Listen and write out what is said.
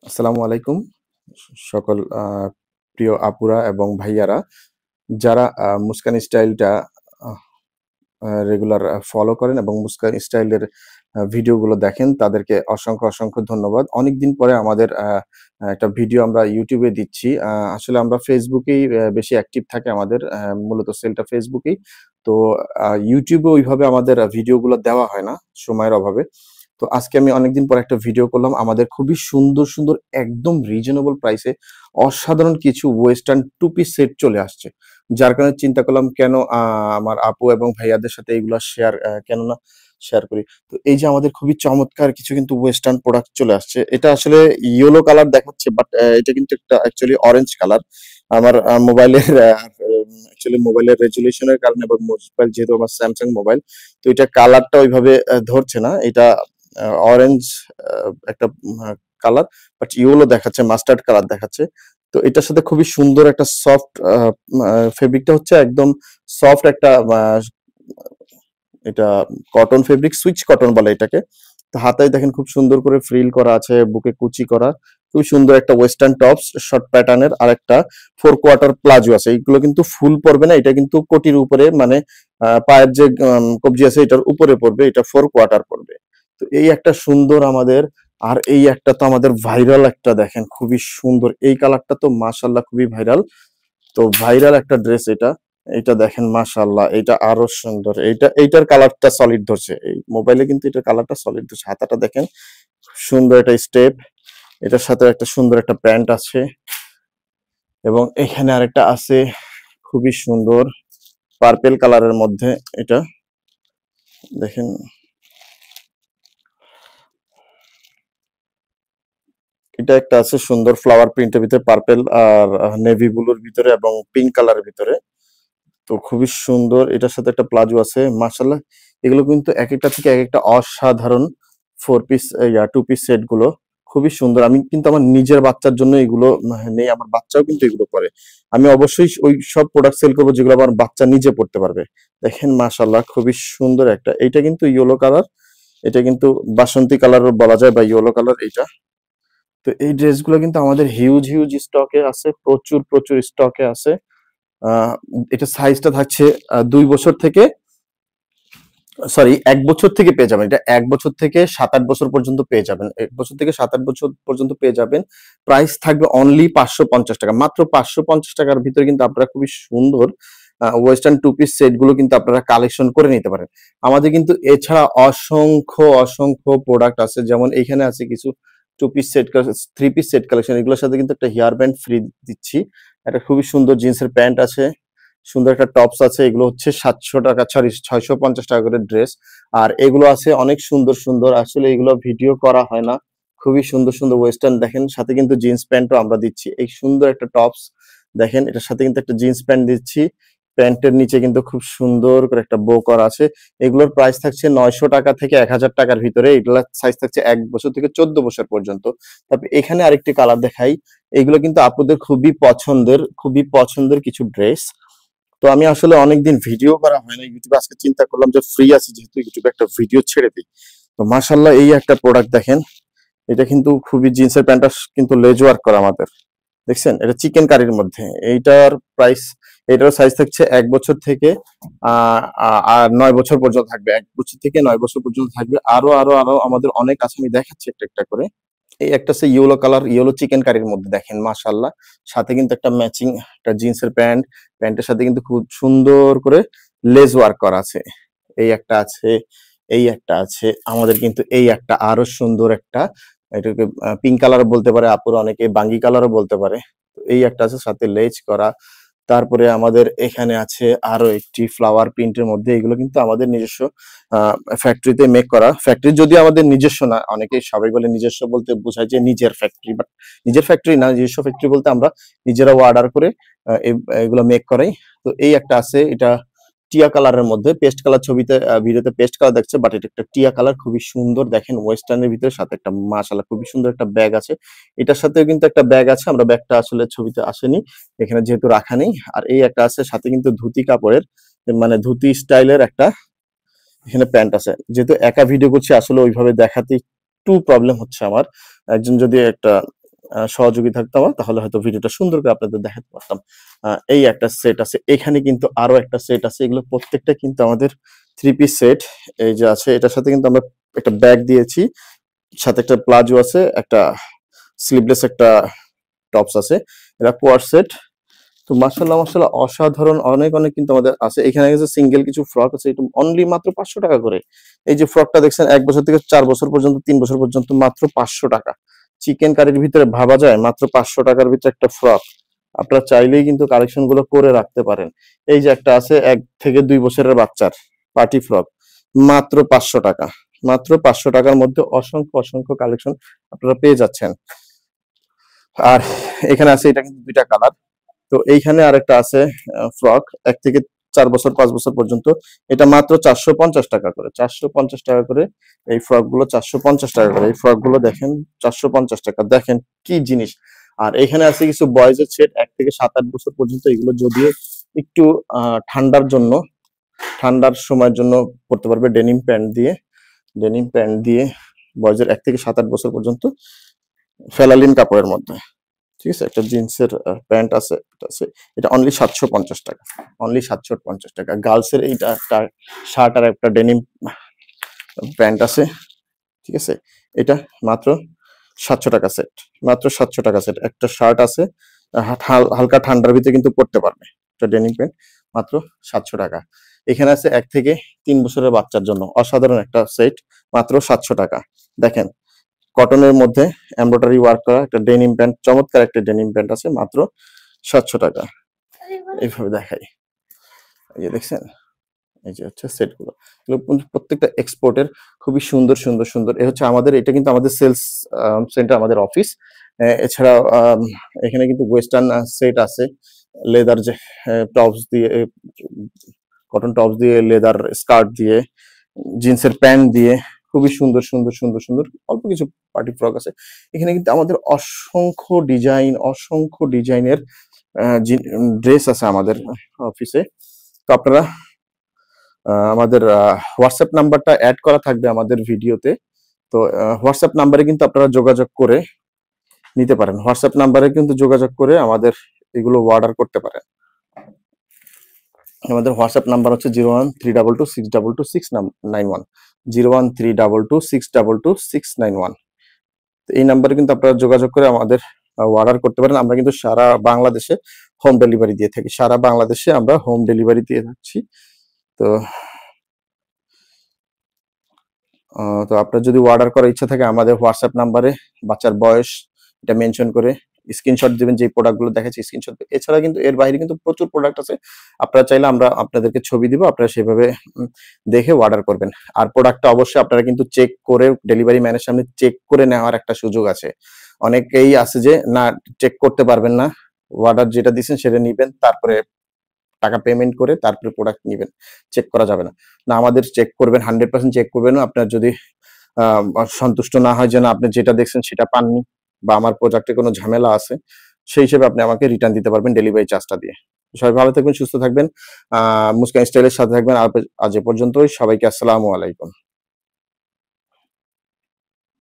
আসসালামু আলাইকুম সকল প্রিয় আপুরা এবং ভাইয়ারা যারা মুস্কান স্টাইলটা রেগুলার ফলো করেন এবং মুস্কান স্টাইলের ভিডিওগুলো দেখেন তাদেরকে অসংখ্য অসংখ্য ধন্যবাদ। অনেকদিন পরে আমাদের একটা ভিডিও আমরা ইউটিউবে দিচ্ছি। আসলে আমরা ফেসবুকেই বেশি অ্যাক্টিভ থাকে আমাদের মূলত সেলটা ফেসবুকেই। তো ইউটিউবে ওইভাবে আমাদের ভিডিওগুলো দেওয়া হয় না সময়ের অভাবে। তো আজকে আমি অনেকদিন পর একটা ভিডিও করলাম। আমাদের খুবই সুন্দর, সুন্দর একদম রিজনেবল প্রাইসে অসাধারণ কিছু ওয়েস্টার্ন টু পিস সেট চলে আসছে। যার কারণে চিন্তা করলাম কেন আমার আপু এবং ভাইয়াদের সাথে এগুলা কেন না শেয়ার করি। তো এই যে আমাদের খুবই চমৎকার কিছু কিন্তু ওয়েস্টার্ন প্রোডাক্ট চলে আসছে। এটা আসলে ইয়েলো কালার দেখাচ্ছে বাট এটা কিন্তু একটা অ্যাকচুয়ালি অরেঞ্জ কালার। আমার মোবাইলের অ্যাকচুয়ালি মোবাইলের রেজোলিউশন এর কারণে এবং মোবাইল যেহেতু আমার স্যামসাং মোবাইল, তো এটা কালারটা ওইভাবে ধরছে না। এটা অরেঞ্জ একটা কালার বাট ইয়েলো দেখাচ্ছে, মাস্টার্ড কালার দেখাচ্ছে। তো এটার সাথে খুবই সুন্দর একটা সফট ফেব্রিকটা হচ্ছে একদম সফট একটা এটা কটন ফেব্রিক, সুইচ কটন বলে এটাকে। তো হাতায় দেখেন খুব সুন্দর করে ফ্রিল করা আছে, বুকে কুচি করা। খুব সুন্দর একটা ওয়েস্টার্ন টপস শর্ট প্যাটার্নের আর একটা 4 কোয়ার্টার প্লাজো আছে। এইগুলো কিন্তু ফুল পড়বে না, এটা কিন্তু কোটির উপরে মানে পায়ের যে কবজি আছে এটার উপরে পড়বে, এটা 4 কোয়ার্টার পড়বে। তো এই একটা সুন্দর আমাদের, আর এই একটা তো আমাদের ভাইরাল একটা দেখেন খুবই সুন্দর এই কালারটা তো মাশাআল্লাহ খুবই ভাইরাল। তো ভাইরাল একটা ড্রেস এটা। এটা দেখেন মাশাআল্লাহ, এটা আরো সুন্দর। এইটার কালারটা সলিড ধরছে, এই মোবাইলে কিন্তু এটার কালারটা সলিড ধরছে। হাতাটা দেখেন সুন্দর একটা স্টেপ, এটার সাথে একটা সুন্দর একটা প্যান্ট আছে এবং এখানে আরেকটা আছে খুবই সুন্দর পার্পেল কালারের মধ্যে। এটা দেখেন, এটা একটা আছে সুন্দর ফ্লাওয়ার প্রিন্টের ভিতরে, পার্পেল আর নেভি ব্লুর ভিতরে এবং পিঙ্ক কালারের ভিতরে। তো খুবই সুন্দর, এটার সাথে একটা প্লাজো আছে মাশাআল্লাহ। এগুলো কিন্তু এক একটা থেকে এক একটা অসাধারণ 4 পিস টু পিস সেট গুলো খুবই সুন্দর। আমি কিন্তু আমার নিজের বাচ্চার জন্য এগুলো নেই, আমার বাচ্চাও কিন্তু এগুলো পরে। আমি অবশ্যই ওই সব প্রোডাক্ট সেল করবো যেগুলো আমার বাচ্চা নিজে পড়তে পারবে। দেখেন মাশাআল্লাহ খুবই সুন্দর একটা, এইটা কিন্তু ইয়েলো কালার, এটা কিন্তু বাসন্তী কালার বলা যায় বা ইয়েলো কালার এটা। তো এই ড্রেসগুলো কিন্তু আমাদের হিউজ হিউজ স্টকে আছে, প্রচুর প্রচুর স্টকে আছে। আহ এটা সাইজটা থাকছে 2 বছর থেকে, সরি 1 বছর থেকে পেয়ে যাবেন। এটা 1 বছর থেকে 7-8 বছর পর্যন্ত পেয়ে যাবেন, 1 বছর থেকে 7-8 বছর পর্যন্ত পেয়ে যাবেন। প্রাইস থাকবে অনলি 550 টাকা, মাত্র 550 টাকার ভিতরে কিন্তু আপনারা খুবই সুন্দর ওয়েস্টার্ন টু পিস সেট গুলো কিন্তু আপনারা কালেকশন করে নিতে পারেন। আমাদের কিন্তু এছাড়া অসংখ্য অসংখ্য প্রোডাক্ট আছে, যেমন এখানে আছে কিছু two piece set, 3 piece set collection. এগুলোর সাথে কিন্তু একটা হেয়ার ব্যান্ড ফ্রি দিচ্ছি। একটা খুবই সুন্দর জিন্সের প্যান্ট আছে, সুন্দর একটা টপস আছে। এগুলো হচ্ছে 700 টাকা, সরি 650 টাকা করে ড্রেস। আর এগুলো আছে অনেক সুন্দর সুন্দর, আসলে এগুলো ভিডিও করা হয় না। খুবই সুন্দর সুন্দর ওয়েস্টার্ন দেখেন, সাথে কিন্তু জিন্স প্যান্টও আমরা দিচ্ছি। এই সুন্দর একটা টপস দেখেন, এটার সাথে কিন্তু একটা জিন্স প্যান্ট দিচ্ছি। প্যান্টের নিচে কিন্তু খুব সুন্দর করে একটা বো করা আছে। এগুলোর প্রাইস থাকছে 900 টাকা থেকে 1000 টাকার ভিতরে। এগুলোর সাইজ থাকছে 1 বছর থেকে 14 বছর পর্যন্ত। তারপর এখানে আরেকটি কালার দেখাই। এগুলো কিন্তু আপুদের খুবই পছন্দের কিছু ড্রেস। তো আমি আসলে অনেকদিন ভিডিও করা হয় না ইউটিউবে, আজকে চিন্তা করলাম যে ফ্রি আছি যেহেতু ইউটিউবে একটা ভিডিও ছেড়ে দিই। তো মাশাল্লাহ এই একটা প্রোডাক্ট দেখেন, এটা কিন্তু খুবই জিন্সের প্যান্টটা কিন্তু লেজ ওয়ার্ক করা আমাদের, দেখছেন এটা চিকেন কারির মধ্যে। এইটার প্রাইস, এটার সাইজ থাকছে 1 বছর থেকে আর 9 বছর পর্যন্ত থাকবে, 1 বছর থেকে 9 বছর পর্যন্ত থাকবে। আরো আরো আরো আমাদের অনেক আছে, আমি দেখাচ্ছি একটা একটা করে। এই একটা হচ্ছে ইয়েলো কালার, ইয়েলো চিকেন কারির মধ্যে দেখেন মাশাআল্লাহ। সাথে কিন্তু একটা ম্যাচিং একটা জিন্সের প্যান্ট, প্যান্টের সাথে কিন্তু খুব সুন্দর করে লেস ওয়ার্ক করা আছে। এই একটা আছে, এই একটা আছে আমাদের, কিন্তু এই একটা আরো সুন্দর একটা, এটাকে পিঙ্ক কালার বলতে পারে আপুরা, অনেকে বাঙ্গি কালারও বলতে পারে। তো এই একটা আছে সাথে লেজ করা। তারপরে আমাদের এখানে আছে আরো একটি ফ্লাওয়ার প্রিন্টের মধ্যে। এগুলো কিন্তু আমাদের নিজস্ব ফ্যাক্টরিতে মেক করা। ফ্যাক্টরি যদি আমাদের নিজস্ব না, অনেকেই সবাই বলে নিজস্ব বলতে বোঝায় যে নিজের ফ্যাক্টরি, বাট নিজের ফ্যাক্টরি না, নিজস্ব ফ্যাক্টরি বলতে আমরা নিজেরা অর্ডার করে এগুলো মেক করাই। তো এই একটা আছে, এটা টিয়া কালারের মধ্যে, পেস্ট কালার ছবিতে ভিডিওতে পেস্ট কালার দেখছে বাট এটা একটা টিয়া কালার, খুবই সুন্দর দেখেন ওয়েস্টার্নের ভিতরে। সাথে একটা মাশাআল্লাহ খুবই সুন্দর একটা ব্যাগ আছে। এটার সাথেও কিন্তু একটা ব্যাগ আছে, আমরা ব্যাগটা আসলে ছবিতে আসেনি এখানে যেহেতু রাখা নেই। আর এই একটা আছে সাথে কিন্তু ধুতি কাপড়ের, মানে ধুতি স্টাইলের একটা এখানে প্যান্ট আছে। যেহেতু একা ভিডিও করছি আসলে ওইভাবে দেখাতে একটু প্রবলেম হচ্ছে আমার। একজন যদি একটা সহযোগী থাকতাম, তাহলে হয়তো ভিডিওটা সুন্দর করে আপনাদের দেখাতে পারতাম। এই একটা সেট আছে, এখানে কিন্তু আরো একটা সেট আছে, এগুলো প্রত্যেকটা কিন্তু আমাদের থ্রি পিস সেট। এই যে আছে, এটার সাথে কিন্তু আমরা একটা ব্যাগ দিয়েছি, সাথে একটা প্লাজো আছে, একটা স্লিভলেস একটা টপস আছে, এটা কোয়ার সেট। তো মাশাআল্লাহ মাশাআল্লাহ অসাধারণ অনেক অনেক কিন্তু আমাদের আছে। এখানে কিছু সিঙ্গেল কিছু ফ্রক আছে, এটা অনলি মাত্র 500 টাকা করে। এই যে ফ্রকটা দেখছেন 1 বছর থেকে 4 বছর পর্যন্ত, 3 বছর পর্যন্ত, মাত্র 500 টাকা। চিকেন কারির ভিতরে ভাবা যায় মাত্র 500 টাকার ভিতরে একটা ফ্রক। আপনারা চাইলেই কিন্তু কালেকশন গুলো করে রাখতে পারেন। এই যে একটা আছে 1 থেকে 2 বছরের বাচ্চার পার্টি ফ্রক, মাত্র 500 টাকা। মাত্র 500 টাকার মধ্যে অসংখ্য অসংখ্য কালেকশন আপনারা পেয়ে যাচ্ছেন। আর এখানে আছে, এটা কিন্তু দুইটা কালার। তো এইখানে আরেকটা আছে ফ্রক 1 থেকে 4 বছর 5 বছর পর্যন্ত, এটা মাত্র 450 টাকা করে। 450 টাকা করে এই ফ্রক গুলো, 450 টাকা করে এই ফ্রক গুলো দেখেন, 450 টাকা। দেখেন কি জিনিস। আর এখানে আছে কিছু বয়েজ এর সেট 1 থেকে 7-8 বছর পর্যন্ত, এগুলো যদিও একটু ঠান্ডার জন্য, ঠান্ডার সময়ের জন্য পড়তে পারবে ডেনিম প্যান্ট দিয়ে। ডেনিম প্যান্ট দিয়ে বয়েজের 1 থেকে 7-8 বছর পর্যন্ত ফেলালিন কাপড়ের মধ্যে। ঠিক আছে, একটা জিন্সের প্যান্ট আছে, এটা আছে, এটা অনলি 750 টাকা। অনলি 750 টাকা। গার্লসের এইটা একটা শার্ট আর একটা ডেনিম প্যান্ট আছে, ঠিক আছে, এটা মাত্র 700 টাকা সেট। মাত্র 700 টাকা সেট। একটা শার্ট আছে, হালকা ঠান্ডার ভিতরে কিন্তু পড়তে পারবে, এটা ডেনিম প্যান্ট, মাত্র 700 টাকা। এখানে আছে 1 থেকে 3 বছরের বাচ্চার জন্য অসাধারণ একটা সেট, মাত্র 700 টাকা। দেখেন কটনের মধ্যে এমব্রয়ডারি ওয়ার্ক করা একটা ডেনিম প্যান্ট, চমৎকার একটা ডেনিম প্যান্ট আছে, মাত্র 700 টাকা। এইভাবে দেখাই, এই যে দেখছেন, এই যে হচ্ছে সেট গুলো, এগুলো কিন্তু প্রত্যেকটা এক্সপোর্টের, খুবই সুন্দর সুন্দর সুন্দর। এ হচ্ছে আমাদের, এটা কিন্তু আমাদের সেলস সেন্টার, আমাদের অফিস। এছাড়া এখানে কিন্তু ওয়েস্টার্ন সেট আছে, লেদার যে টপস দিয়ে, কটন টপস দিয়ে, লেদার স্কার্ট দিয়ে, জিন্সের প্যান্ট দিয়ে, খুবই সুন্দর সুন্দর সুন্দর সুন্দর অল্প কিছু পার্টি ফ্রক আছে। এখানে কিন্তু আমাদের অসংখ্য ডিজাইন, অসংখ্য ডিজাইনের ড্রেস আছে আমাদের অফিসে। তো আপনারা আমাদের হোয়াটসঅ্যাপ নাম্বারটা অ্যাড করা থাকবে আমাদের ভিডিওতে। তো হোয়াটসঅ্যাপ নাম্বারে কিন্তু আপনারা যোগাযোগ করে নিতে পারেন। হোয়াটসঅ্যাপ নাম্বারে কিন্তু যোগাযোগ করে আমাদের এগুলো অর্ডার করতে পারেন। আমাদের হোয়াটসঅ্যাপ নাম্বার হচ্ছে 0132226229691, 0132226229691। তো এই নাম্বারে কিন্তু আপনারা যোগাযোগ করে আমাদের অর্ডার করতে পারেন। আমরা কিন্তু সারা বাংলাদেশে হোম ডেলিভারি দিয়ে থাকি, সারা বাংলাদেশে আমরা হোম ডেলিভারি দিয়ে থাকছি। তো তো আপনার যদি অর্ডার করার ইচ্ছা থাকে, আমাদের হোয়াটসঅ্যাপ নাম্বারে বাচ্চার বয়স এটা মেনশন করে স্ক্রিনশট দিবেন, যে প্রোডাক্টগুলো দেখাচ্ছি স্ক্রিনশট। এছাড়া কিন্তু এর বাইরে কিন্তু প্রচুর প্রোডাক্ট আছে, আপনারা চাইলে আমরা আপনাদেরকে ছবি দিব, আপনারা সেভাবে দেখে অর্ডার করবেন। আর প্রোডাক্টটা অবশ্যই আপনারা কিন্তু চেক করে, ডেলিভারি ম্যানের সামনে চেক করে নেওয়ার একটা সুযোগ আছে। অনেকেই আছে যে না, চেক করতে পারবেন না, অর্ডার যেটা দিচ্ছেন সেটা নিবেন, তারপরে টাকা পেমেন্ট করে তারপরে প্রোডাক্ট নিবেন, চেক করা যাবে না। না, আমাদের চেক করবেন, 100% চেক করবেন। আপনার যদি সন্তুষ্ট না হয় যে না আপনি যেটা দেখছেন সেটা পাননি, বা আমার প্রোডাক্টে কোনো ঝামেলা আছে, সেই হিসেবে আপনি আমাকে রিটার্ন দিতে পারবেন ডেলিভারি চার্জটা দিয়ে। সবাই ভালো থাকবেন, সুস্থ থাকবেন, মুসকান স্টাইলের সাথে থাকবেন। আজ এ পর্যন্তই, সবাইকে আসসালামু আলাইকুম।